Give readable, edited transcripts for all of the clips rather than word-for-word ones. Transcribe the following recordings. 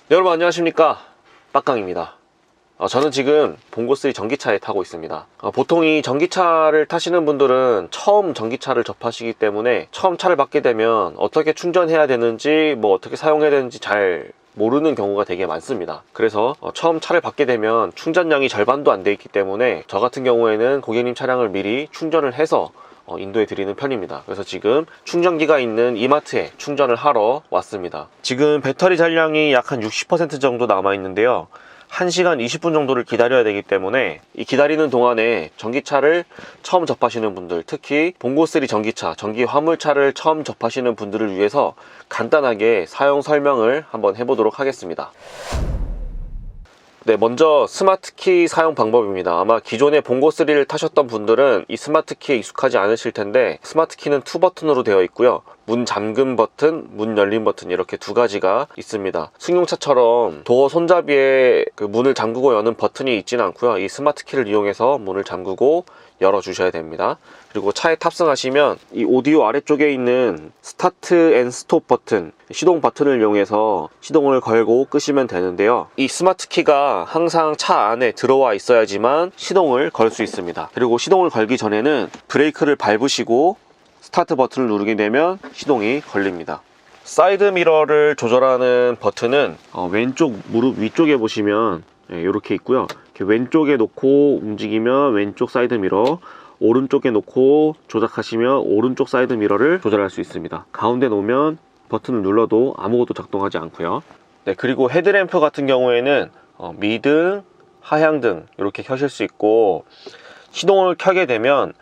여러분 안녕하십니까, 빡강입니다. 저는 지금 봉고3 전기차에 타고 있습니다. 보통 이 전기차를 타시는 분들은 처음 전기차를 접하시기 때문에 처음 차를 받게 되면 어떻게 충전해야 되는지 어떻게 사용해야 되는지 잘 모르는 경우가 되게 많습니다. 그래서 처음 차를 받게 되면 충전량이 절반도 안 돼 있기 때문에 저 같은 경우에는 고객님 차량을 미리 충전을 해서 인도해 드리는 편입니다. 그래서 지금 충전기가 있는 이마트에 충전을 하러 왔습니다. 지금 배터리 잔량이 약 한 60% 정도 남아 있는데요, 1시간 20분 정도를 기다려야 되기 때문에 이 기다리는 동안에 전기차를 처음 접하시는 분들, 특히 봉고3 전기차, 전기 화물차를 처음 접하시는 분들을 위해서 간단하게 사용 설명을 한번 해보도록 하겠습니다. 네, 먼저 스마트키 사용 방법입니다. 아마 기존에 봉고3를 타셨던 분들은 이 스마트키에 익숙하지 않으실 텐데, 스마트키는 2버튼으로 되어 있고요, 문 잠금 버튼, 문 열림 버튼 이렇게 두 가지가 있습니다. 승용차처럼 도어 손잡이에 그 문을 잠그고 여는 버튼이 있지는 않고요, 이 스마트키를 이용해서 문을 잠그고 열어 주셔야 됩니다. 그리고 차에 탑승하시면 이 오디오 아래쪽에 있는 스타트 앤 스톱 버튼, 시동 버튼을 이용해서 시동을 걸고 끄시면 되는데요, 이 스마트 키가 항상 차 안에 들어와 있어야지만 시동을 걸 수 있습니다. 그리고 시동을 걸기 전에는 브레이크를 밟으시고 스타트 버튼을 누르게 되면 시동이 걸립니다. 사이드 미러를 조절하는 버튼은 왼쪽 무릎 위쪽에 보시면 이렇게 있고요, 이렇게 왼쪽에 놓고 움직이면 왼쪽 사이드 미러, 오른쪽에 놓고 조작하시면 오른쪽 사이드 미러를 조절할 수 있습니다. 가운데 놓으면 버튼을 눌러도 아무것도 작동하지 않고요. 네, 그리고 헤드램프 같은 경우에는 미등, 하향등 이렇게 켜실 수 있고, 시동을 켜게 되면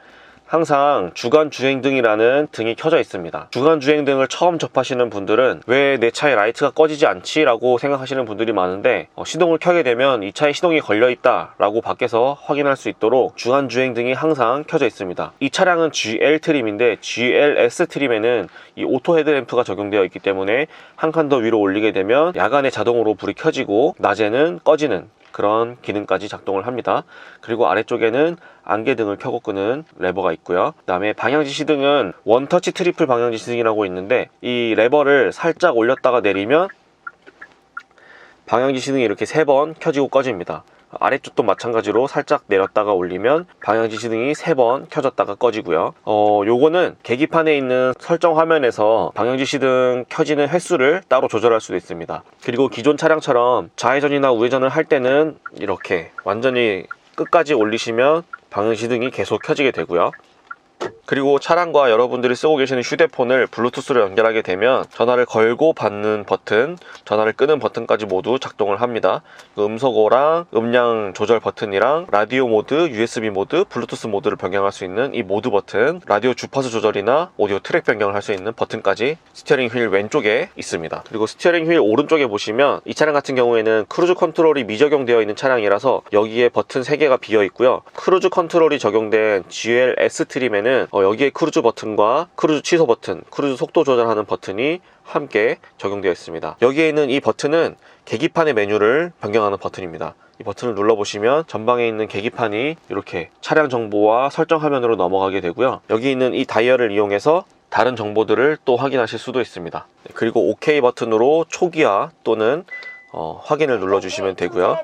항상 주간주행등이라는 등이 켜져 있습니다. 주간주행등을 처음 접하시는 분들은 왜 내 차에 라이트가 꺼지지 않지? 라고 생각하시는 분들이 많은데, 시동을 켜게 되면 이 차에 시동이 걸려 있다 라고 밖에서 확인할 수 있도록 주간주행등이 항상 켜져 있습니다. 이 차량은 GL 트림인데, GLS 트림에는 이 오토 헤드램프가 적용되어 있기 때문에 한 칸 더 위로 올리게 되면 야간에 자동으로 불이 켜지고 낮에는 꺼지는 그런 기능까지 작동을 합니다. 그리고 아래쪽에는 안개등을 켜고 끄는 레버가 있고요. 그 다음에 방향지시등은 원터치 트리플 방향지시등이라고 있는데, 이 레버를 살짝 올렸다가 내리면 방향지시등이 이렇게 3번 켜지고 꺼집니다. 아래쪽도 마찬가지로 살짝 내렸다가 올리면 방향지시등이 3번 켜졌다가 꺼지고요. 요거는 계기판에 있는 설정 화면에서 방향지시등 켜지는 횟수를 따로 조절할 수도 있습니다. 그리고 기존 차량처럼 좌회전이나 우회전을 할 때는 이렇게 완전히 끝까지 올리시면 방향지시등이 계속 켜지게 되고요. 그리고 차량과 여러분들이 쓰고 계시는 휴대폰을 블루투스로 연결하게 되면 전화를 걸고 받는 버튼, 전화를 끄는 버튼까지 모두 작동을 합니다. 음소거랑 음량 조절 버튼이랑 라디오 모드, USB 모드, 블루투스 모드를 변경할 수 있는 이 모드 버튼, 라디오 주파수 조절이나 오디오 트랙 변경을 할 수 있는 버튼까지 스티어링 휠 왼쪽에 있습니다. 그리고 스티어링 휠 오른쪽에 보시면 이 차량 같은 경우에는 크루즈 컨트롤이 미적용되어 있는 차량이라서 여기에 버튼 3개가 비어 있고요, 크루즈 컨트롤이 적용된 GLS 트림에는 여기에 크루즈 버튼과 크루즈 취소 버튼, 크루즈 속도 조절하는 버튼이 함께 적용되어 있습니다. 여기에 있는 이 버튼은 계기판의 메뉴를 변경하는 버튼입니다. 이 버튼을 눌러보시면 전방에 있는 계기판이 이렇게 차량 정보와 설정 화면으로 넘어가게 되고요, 여기 있는 이 다이얼을 이용해서 다른 정보들을 또 확인하실 수도 있습니다. 그리고 OK 버튼으로 초기화 또는 확인을 눌러주시면 되고요.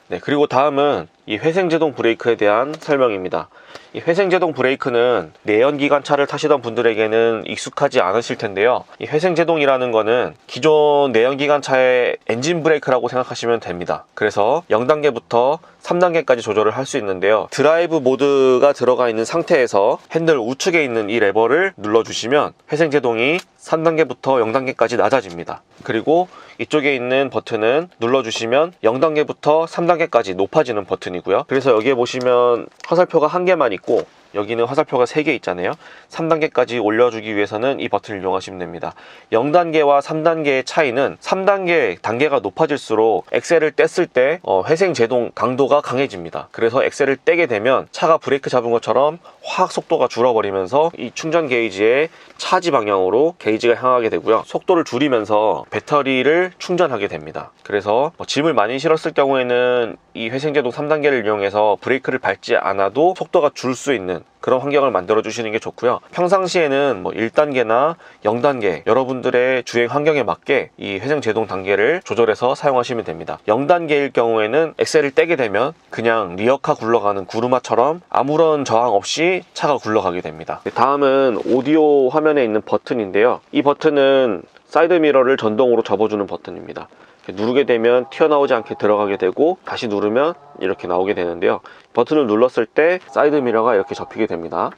네, 그리고 다음은 이 회생제동 브레이크에 대한 설명입니다. 이 회생제동 브레이크는 내연기관차를 타시던 분들에게는 익숙하지 않으실 텐데요, 이 회생제동이라는 거는 기존 내연기관차의 엔진 브레이크라고 생각하시면 됩니다. 그래서 0단계부터 3단계까지 조절을 할 수 있는데요, 드라이브 모드가 들어가 있는 상태에서 핸들 우측에 있는 이 레버를 눌러주시면 회생제동이 3단계부터 0단계까지 낮아집니다. 그리고 이쪽에 있는 버튼은 눌러주시면 0단계부터 3단계까지 높아지는 버튼이고요, 그래서 여기에 보시면 화살표가 1개만 있고 여기는 화살표가 3개 있잖아요. 3단계까지 올려주기 위해서는 이 버튼을 이용하시면 됩니다. 0단계와 3단계의 차이는 3단계 단계가 높아질수록 엑셀을 뗐을 때 회생제동 강도가 강해집니다. 그래서 엑셀을 떼게 되면 차가 브레이크 잡은 것처럼 확 속도가 줄어버리면서 이 충전 게이지의 차지 방향으로 게이지가 향하게 되고요, 속도를 줄이면서 배터리를 충전하게 됩니다. 그래서 짐을 많이 실었을 경우에는 이 회생제동 3단계를 이용해서 브레이크를 밟지 않아도 속도가 줄 수 있는 있는 그런 환경을 만들어 주시는 게 좋고요. 평상시에는 뭐 1단계나 0단계 여러분들의 주행 환경에 맞게 이 회생 제동 단계를 조절해서 사용하시면 됩니다. 0단계일 경우에는 엑셀을 떼게 되면 그냥 리어카 굴러가는 구르마처럼 아무런 저항 없이 차가 굴러가게 됩니다. 다음은 오디오 화면에 있는 버튼인데요. 이 버튼은 사이드 미러를 전동으로 접어주는 버튼입니다. 누르게 되면 튀어나오지 않게 들어가게 되고 다시 누르면 이렇게 나오게 되는데요. 버튼을 눌렀을 때 사이드 미러가 이렇게 접히게 됩니다.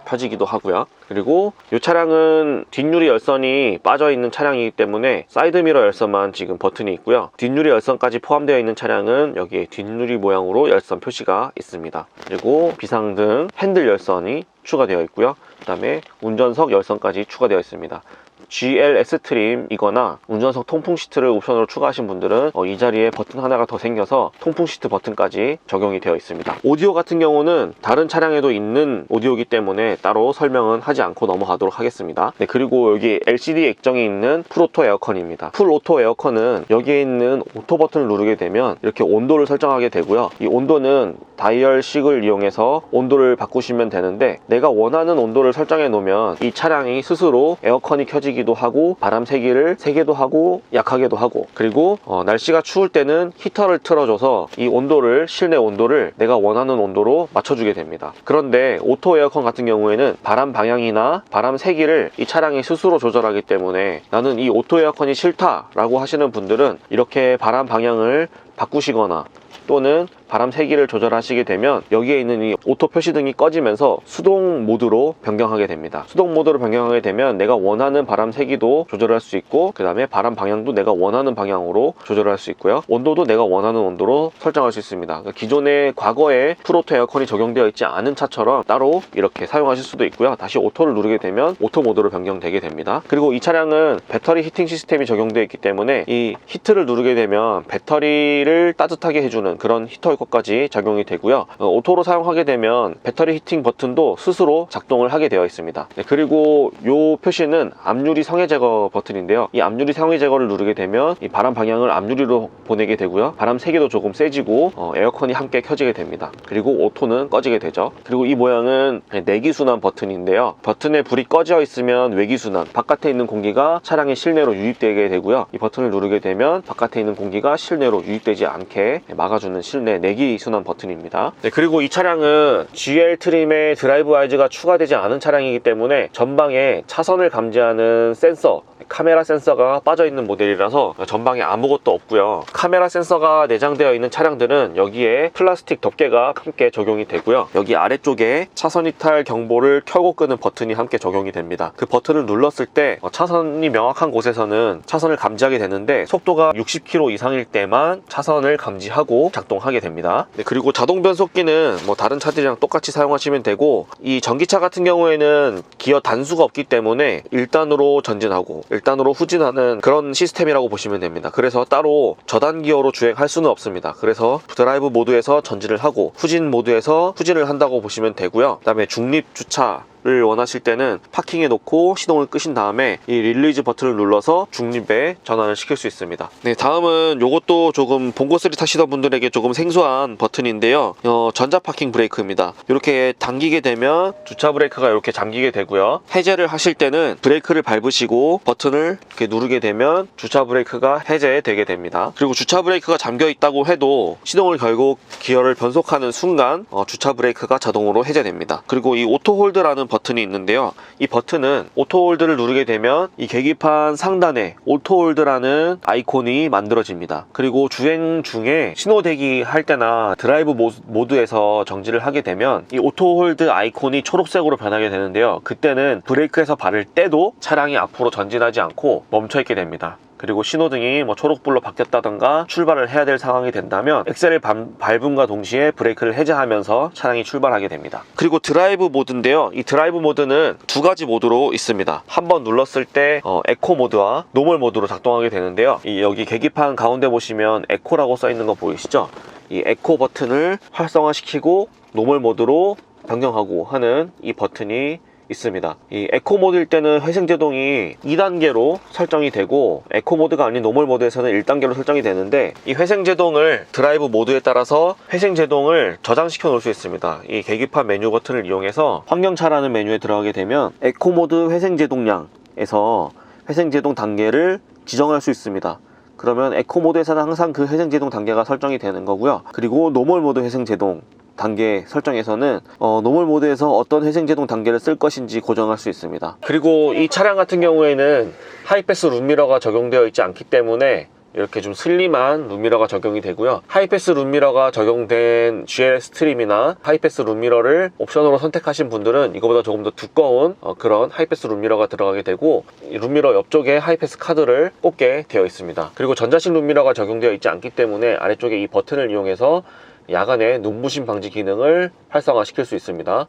펴지기도 하고요. 그리고 이 차량은 뒷유리 열선이 빠져 있는 차량이기 때문에 사이드 미러 열선만 지금 버튼이 있고요. 뒷유리 열선까지 포함되어 있는 차량은 여기에 뒷유리 모양으로 열선 표시가 있습니다. 그리고 비상등 핸들 열선이 추가되어 있고요. 그 다음에 운전석 열선까지 추가되어 있습니다. GL S트림이거나 운전석 통풍 시트를 옵션으로 추가하신 분들은 이 자리에 버튼 하나가 더 생겨서 통풍 시트 버튼까지 적용이 되어 있습니다. 오디오 같은 경우는 다른 차량에도 있는 오디오이기 때문에 따로 설명은 하지 않고 넘어가도록 하겠습니다. 네, 그리고 여기 LCD 액정이 있는 풀오토 에어컨입니다. 풀오토 에어컨은 여기에 있는 오토 버튼을 누르게 되면 이렇게 온도를 설정하게 되고요. 이 온도는 다이얼식을 이용해서 온도를 바꾸시면 되는데 내가 원하는 온도를 설정해 놓으면 이 차량이 스스로 에어컨이 켜지기도 하고 바람 세기를 세게도 하고 약하게도 하고, 그리고 날씨가 추울 때는 히터를 틀어줘서 이 온도를, 실내 온도를 내가 원하는 온도로 맞춰주게 됩니다. 그런데 오토 에어컨 같은 경우에는 바람 방향이나 바람 세기를 이 차량이 스스로 조절하기 때문에 나는 이 오토 에어컨이 싫다라고 하시는 분들은 이렇게 바람 방향을 바꾸시거나 또는 바람 세기를 조절하시게 되면 여기에 있는 이 오토 표시등이 꺼지면서 수동 모드로 변경하게 됩니다. 수동 모드로 변경하게 되면 내가 원하는 바람 세기도 조절할 수 있고, 그 다음에 바람 방향도 내가 원하는 방향으로 조절할 수 있고요. 온도도 내가 원하는 온도로 설정할 수 있습니다. 그러니까 기존에 과거에 풀오토 에어컨이 적용되어 있지 않은 차처럼 따로 이렇게 사용하실 수도 있고요. 다시 오토를 누르게 되면 오토 모드로 변경되게 됩니다. 그리고 이 차량은 배터리 히팅 시스템이 적용되어 있기 때문에 이 히트를 누르게 되면 배터리를 따뜻하게 해주는 그런 히터 효과까지 적용이 되고요. 오토로 사용하게 되면 배터리 히팅 버튼도 스스로 작동을 하게 되어 있습니다. 네, 그리고 이 표시는 앞유리 성해 제거 버튼인데요. 이 앞유리 성해 제거를 누르게 되면 이 바람 방향을 앞유리로 보내게 되고요. 바람 세기도 조금 세지고 에어컨이 함께 켜지게 됩니다. 그리고 오토는 꺼지게 되죠. 그리고 이 모양은 내기순환 버튼인데요. 버튼에 불이 꺼져 있으면 외기순환, 바깥에 있는 공기가 차량의 실내로 유입되게 되고요. 이 버튼을 누르게 되면 바깥에 있는 공기가 실내로 유입되지 않게 막아주는 실내 내기 순환 버튼입니다. 네, 그리고 이 차량은 GL 트림에 드라이브 와이즈가 추가되지 않은 차량이기 때문에 전방에 차선을 감지하는 센서, 카메라 센서가 빠져있는 모델이라서 전방에 아무것도 없고요. 카메라 센서가 내장되어 있는 차량들은 여기에 플라스틱 덮개가 함께 적용이 되고요. 여기 아래쪽에 차선 이탈 경보를 켜고 끄는 버튼이 함께 적용이 됩니다. 그 버튼을 눌렀을 때 차선이 명확한 곳에서는 차선을 감지하게 되는데 속도가 60km 이상일 때만 차선을 감지하고 작동하게 됩니다. 네, 그리고 자동 변속기는 뭐 다른 차들이랑 똑같이 사용하시면 되고, 이 전기차 같은 경우에는 기어 단수가 없기 때문에 1단으로 전진하고 1단으로 후진하는 그런 시스템이라고 보시면 됩니다. 그래서 따로 저단 기어로 주행할 수는 없습니다. 그래서 드라이브 모드에서 전진을 하고 후진 모드에서 후진을 한다고 보시면 되고요. 그 다음에 중립 주차를 원하실 때는 파킹에 놓고 시동을 끄신 다음에 이 릴리즈 버튼을 눌러서 중립에 전환을 시킬 수 있습니다. 네, 다음은 요것도 조금 본고3 타시던 분들에게 조금 생소한 버튼인데요. 전자 파킹 브레이크입니다. 이렇게 당기게 되면 주차 브레이크가 이렇게 잠기게 되고요. 해제를 하실 때는 브레이크를 밟으시고 버튼을 이렇게 누르게 되면 주차 브레이크가 해제되게 됩니다. 그리고 주차 브레이크가 잠겨 있다고 해도 시동을 걸고 기어를 변속하는 순간 주차 브레이크가 자동으로 해제됩니다. 그리고 이 오토 홀드라는 버튼이 있는데요. 이 버튼은 오토 홀드를 누르게 되면 이 계기판 상단에 오토 홀드라는 아이콘이 만들어집니다. 그리고 주행 중에 신호 대기할 때나 드라이브 모드에서 정지를 하게 되면 이 오토 홀드 아이콘이 초록색으로 변하게 되는데요. 그때는 브레이크에서 발을 떼도 차량이 앞으로 전진하지 않고 멈춰 있게 됩니다. 그리고 신호등이 뭐 초록불로 바뀌었다던가 출발을 해야 될 상황이 된다면 엑셀을 밟음과 동시에 브레이크를 해제하면서 차량이 출발하게 됩니다. 그리고 드라이브 모드인데요. 이 드라이브 모드는 두 가지 모드로 있습니다. 한번 눌렀을 때 에코 모드와 노멀 모드로 작동하게 되는데요. 여기 계기판 가운데 보시면 에코라고 써 있는 거 보이시죠? 이 에코 버튼을 활성화시키고 노멀 모드로 변경하고 하는 이 버튼이 있습니다. 이 에코 모드일 때는 회생 제동이 2단계로 설정이 되고, 에코 모드가 아닌 노멀 모드에서는 1단계로 설정이 되는데, 이 회생 제동을 드라이브 모드에 따라서 회생 제동을 저장시켜 놓을 수 있습니다. 이 계기판 메뉴 버튼을 이용해서 환경차라는 메뉴에 들어가게 되면 에코 모드 회생 제동량에서 회생 제동 단계를 지정할 수 있습니다. 그러면 에코 모드에서는 항상 그 회생 제동 단계가 설정이 되는 거고요. 그리고 노멀 모드 회생 제동 단계 설정에서는 노멀 모드에서 어떤 회생 제동 단계를 쓸 것인지 고정할 수 있습니다. 그리고 이 차량 같은 경우에는 하이패스 룸미러가 적용되어 있지 않기 때문에 이렇게 좀 슬림한 룸미러가 적용이 되고요. 하이패스 룸미러가 적용된 GL 스트림이나 하이패스 룸미러를 옵션으로 선택하신 분들은 이거보다 조금 더 두꺼운 그런 하이패스 룸미러가 들어가게 되고, 이 룸미러 옆쪽에 하이패스 카드를 꽂게 되어 있습니다. 그리고 전자식 룸미러가 적용되어 있지 않기 때문에 아래쪽에 이 버튼을 이용해서 야간에 눈부심 방지 기능을 활성화시킬 수 있습니다.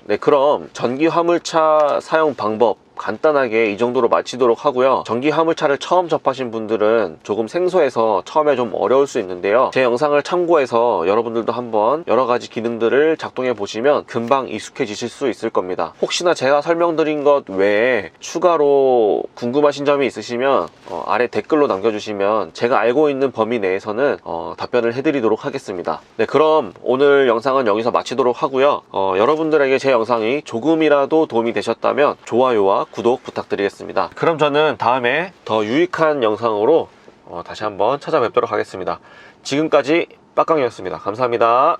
네, 그럼 전기 화물차 사용 방법 간단하게 이 정도로 마치도록 하고요. 전기 화물차를 처음 접하신 분들은 조금 생소해서 처음에 좀 어려울 수 있는데요. 제 영상을 참고해서 여러분들도 한번 여러 가지 기능들을 작동해 보시면 금방 익숙해지실 수 있을 겁니다. 혹시나 제가 설명드린 것 외에 추가로 궁금하신 점이 있으시면 아래 댓글로 남겨주시면 제가 알고 있는 범위 내에서는 답변을 해드리도록 하겠습니다. 네, 그럼 오늘 영상은 여기서 마치도록 하고요. 여러분들에게 제 영상이 조금이라도 도움이 되셨다면 좋아요와 구독 부탁드리겠습니다. 그럼 저는 다음에 더 유익한 영상으로 다시 한번 찾아뵙도록 하겠습니다. 지금까지 빡강이었습니다. 감사합니다.